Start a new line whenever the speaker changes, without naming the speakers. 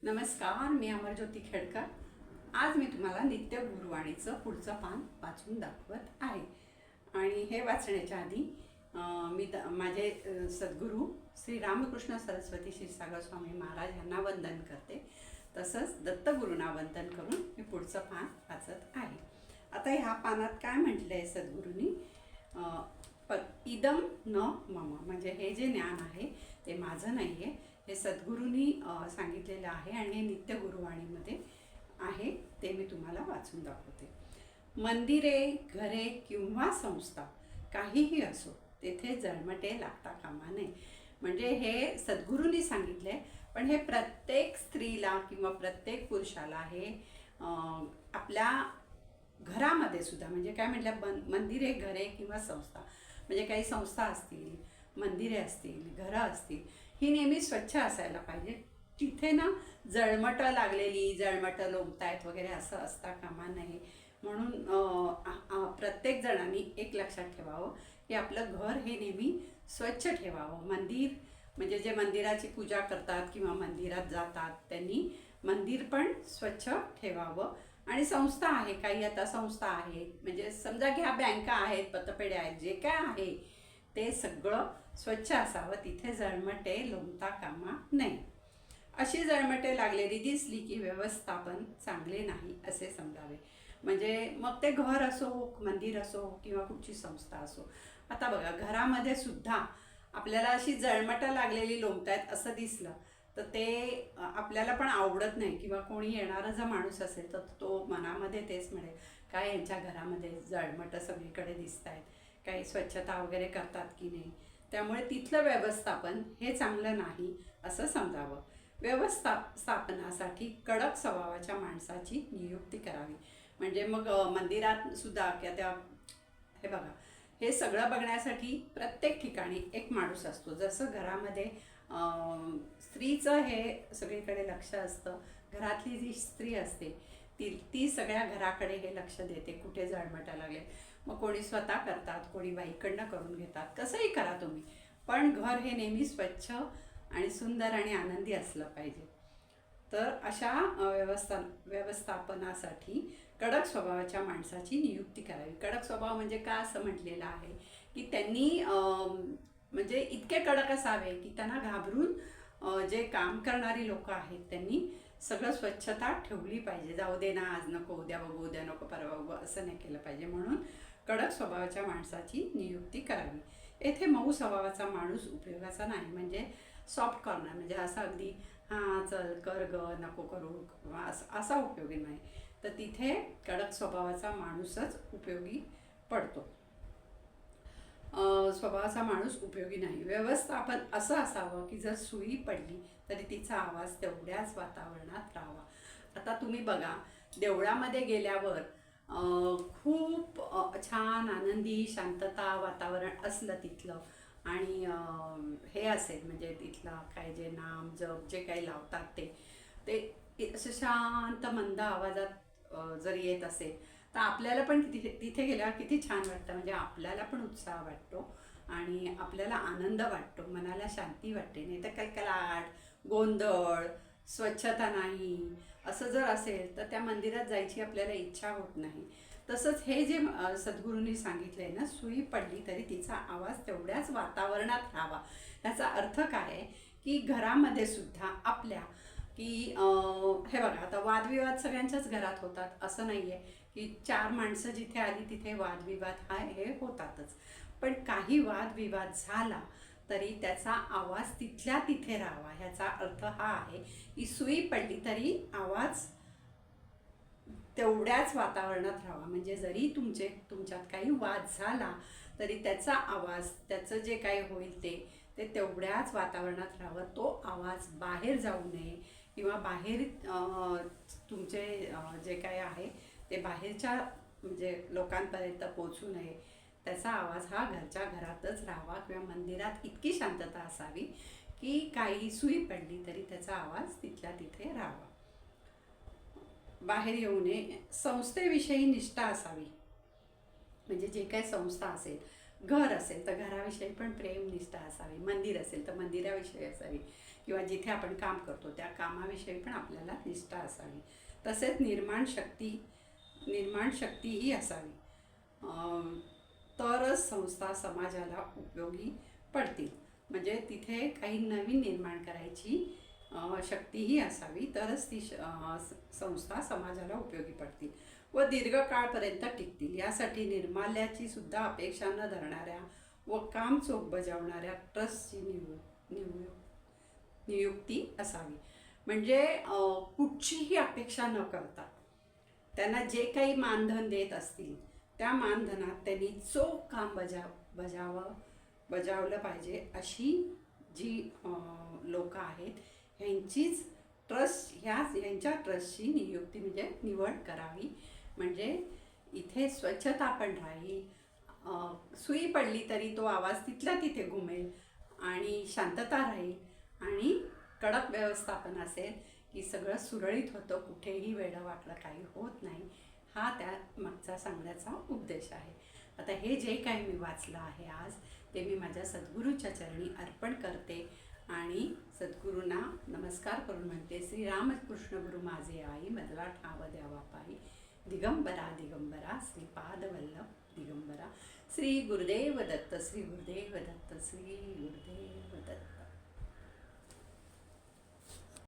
नमस्कार, मी अमरज्योती खेडकर। आज मी तुम्हाला नित्य गुरुवाणीचं पुढचं पान वाचून दाखवत आहे। आणि हे वाचण्याच्या आधी माझे सद्गुरू श्री रामकृष्ण सरस्वती क्षीरसागर स्वामी महाराज यांना वंदन करते। तसंच दत्तगुरूंना वंदन करून मी पुढचं पान वाचत आहे। आता ह्या पानात काय म्हटलं आहे सद्गुरूंनी, इदम न मम, म्हणजे हे जे ज्ञान आहे ते माझं नाही आहे, हे सद्गुरूंनी सांगितलेलं आहे आणि हे नित्य गुरुवाणीमध्ये आहे। ते मी तुम्हाला वाचून दाखवते। मंदिरे, घरे किंवा संस्था काहीही असो, तेथे जळमटे लागता कामा नये। म्हणजे हे सद्गुरूंनी सांगितले, पण हे प्रत्येक स्त्रीला किंवा प्रत्येक पुरुषाला हे आपल्या घरामध्ये सुद्धा, म्हणजे काय म्हटलं, मंदिरे, घरे किंवा संस्था, म्हणजे काही संस्था असतील, मंदिरे असतील, घरं असतील, ही नेहमी स्वच्छ असायला पाहिजे। तिथे ना जळमटं लागलेली, जळमटं लोंबतायत वगैरे असं असता कामा नये। म्हणून प्रत्येक जणांनी एक लक्षात ठेवावं की आपलं घर हे नेहमी स्वच्छ ठेवावं। मंदिर म्हणजे जे मंदिराची पूजा करतात किंवा मंदिरात जातात त्यांनी मंदिर पण स्वच्छ ठेवावं। आणि संस्था आहे, काही आता संस्था आहेत, म्हणजे समजा घ्या बँका आहेत, पतपेढ्या आहेत, जे काय आहे ते सगळं स्वच्छ असावं, तिथे जळमटे लोंबता कामा नये। अशी जळमटे लागलेली दिसली की व्यवस्थापन चांगले नाही असे समजावे। म्हणजे मग ते घर असो, मंदिर असो किंवा कुठची संस्था असो। आता बघा, घरामध्ये सुद्धा आपल्याला अशी जळमटं लागलेली लोंबतायत असं दिसलं तर ते आपल्याला पण आवडत नाही, किंवा कोणी येणारा जर माणूस असेल तर तो मनामध्ये तेच म्हणेल, काय यांच्या घरामध्ये जळमटं सगळीकडे दिसत आहेत, काही स्वच्छता वगैरे करतात की नाही। त्यामुळे तिथलं व्यवस्थापन हे चांगलं नाही असं समजावं। व्यवस्थापनासाठी कडक स्वभावाच्या माणसाची नियुक्ती करावी। म्हणजे मग मंदिरात सुद्धा त्या हे बघा, हे सगळं बघण्यासाठी प्रत्येक ठिकाणी एक माणूस असतो। जसं घरामध्ये स्त्रीचं हे सगळीकडे लक्ष असतं, घरातली जी स्त्री असते ती सगळ्या घराकडे हे लक्ष देते, कुठे जळमटा लागले। मग कोणी स्वतः करतात, कोणी बाईकडनं करून घेतात, कसंही करा तुम्ही, पण घर हे नेहमी स्वच्छ आणि सुंदर आणि आनंदी असलं पाहिजे। तर अशा व्यवस्थापनासाठी कडक स्वभावाच्या माणसाची नियुक्ती करावी। कडक स्वभाव म्हणजे का असं म्हटलेलं आहे की त्यांनी म्हणजे इतके कडक असावे की त्यांना घाबरून जे काम करणारी लोक आहेत त्यांनी सगळं स्वच्छता ठेवली पाहिजे। जाऊ दे ना, आज नको, उद्या बघू, उद्या नको, परवा बघू, असं नाही केलं पाहिजे। म्हणून कडक स्वभावाच्या माणसाची नियुक्ती करावी। येथे मऊ स्वभावाचा माणूस उपयोगाचा नाही, म्हणजे सॉफ्ट कॉर्नर, म्हणजे असा अगदी हां चल कर ग, नको करू, असा उपयोगी नाही। तर तिथे कडक स्वभावाचा माणूसच उपयोगी पडतो, स्वभावाचा माणूस उपयोगी नाही। व्यवस्थापन असं असावं की जर सुई पडली तरी तिचा आवाज तेवढ्याच वातावरणात राहावा। आता तुम्ही बघा, देवळामध्ये गेल्यावर खूप छान आनंदी शांतता वातावरण असलं तिथलं, आणि हे असेल म्हणजे तिथला काय जे नाम जप जे काही लावतात ते असं शांत मंद आवाजात जर येत असेल तर आपल्याला पण तिथे गेल्यावर किती छान वाटतं। म्हणजे आपल्याला पण उत्साह वाटतो आणि आपल्याला आनंद वाटतो, मनाला शांती वाटते। नाही तर कलकलाट, गोंधळ, स्वच्छता नाही असं जर असेल तर त्या मंदिरात जायची आपल्याला इच्छा होत नाही। तसंच हे जे सद्गुरूंनी सांगितलंय ना, सुई पडली तरी तिचा आवाज तेवढ्याच वातावरणात राहावा। याचा अर्थ काय आहे की घरामध्ये सुद्धा आपल्या की हे बघा, आता वादविवाद सगळ्यांच्याच घरात होतात, असं नाही आहे की 4 माणसं जिथे आली तिथे वादविवाद हे होतातच। पण काही वादविवाद झाला तरी त्याचा आवाज तिथल्या तिथे राहावा। ह्याचा अर्थ हा आहे की सुई पडली तरी आवाज तेवढ्याच वातावरणात राहावा। म्हणजे जरी तुमच्यात काही वाद झाला तरी त्याचा आवाज, त्याचं जे काही होईल ते तेवढ्याच वातावरणात राहावं। तो आवाज बाहेर जाऊ नये, किंवा बाहेर तुमचे जे काही आहे ते बाहेरच्या म्हणजे लोकांपर्यंत पोचू नये। त्याचा आवाज हा घरच्या घरातच राहावा, किंवा मंदिरात इतकी शांतता असावी की काही सुई पडली तरी त्याचा आवाज तिथल्या तिथे राहावा, बाहेर येऊ नये। संस्थेविषयी निष्ठा असावी, म्हणजे जे काही संस्था असेल, घर असेल तर घराविषयी पण प्रेम निष्ठा असावी, मंदिर असेल तर मंदिराविषयी असावी, किंवा जिथे आपण काम करतो त्या कामाविषयी पण आपल्याला निष्ठा असावी. तसेच निर्माण शक्तीही असावी. तरच संस्था समाजाला उपयोगी पडतील. म्हणजे तिथे काही नवीन निर्माण करायची शक्तीही असावी, तरच ती संस्था समाजाला उपयोगी पडतील व दीर्घकाळपर्यंत टिकतील. यासाठी निर्माल्याची सुद्धा अपेक्षा न धरणाऱ्या व काम चोख बजावणाऱ्या ट्रस्टची नियुक्ती असावी. म्हणजे कुठचीही अपेक्षा न करता त्यांना जे काही मानधन देत असतील त्या मानधनात त्यांनी चोख काम बजावलं पाहिजे. अशी जी लोक आहेत ह्यांच्या ट्रस्टची नियुक्ती म्हणजे निवड करावी. म्हणजे इथे स्वच्छता पण राहील, सुई पडली तरी तो आवाज तिथल्या तिथे घुमेल आणि शांतता राहील आणि कडक व्यवस्थापन असेल की सगळं सुरळीत होतं, कुठेही वेडं-वाकडं काही होत नाही. हा त्या मागचा सांगण्याचा उद्देश आहे. आता हे जे काही मी वाचलं आहे आज ते मी माझ्या सद्गुरूच्या चरणी अर्पण करते आणि सद्गुरूंना नमस्कार करून म्हणते, श्री रामकृष्ण गुरु माझे आई, मजला ठाव द्यावा पायी, दिगंबरा दिगंबरा श्रीपादवल्लभ दिगंबरा. श्री गुरुदेव दत्त, श्री गुरुदेव दत्त, श्री गुरुदेव दत्त.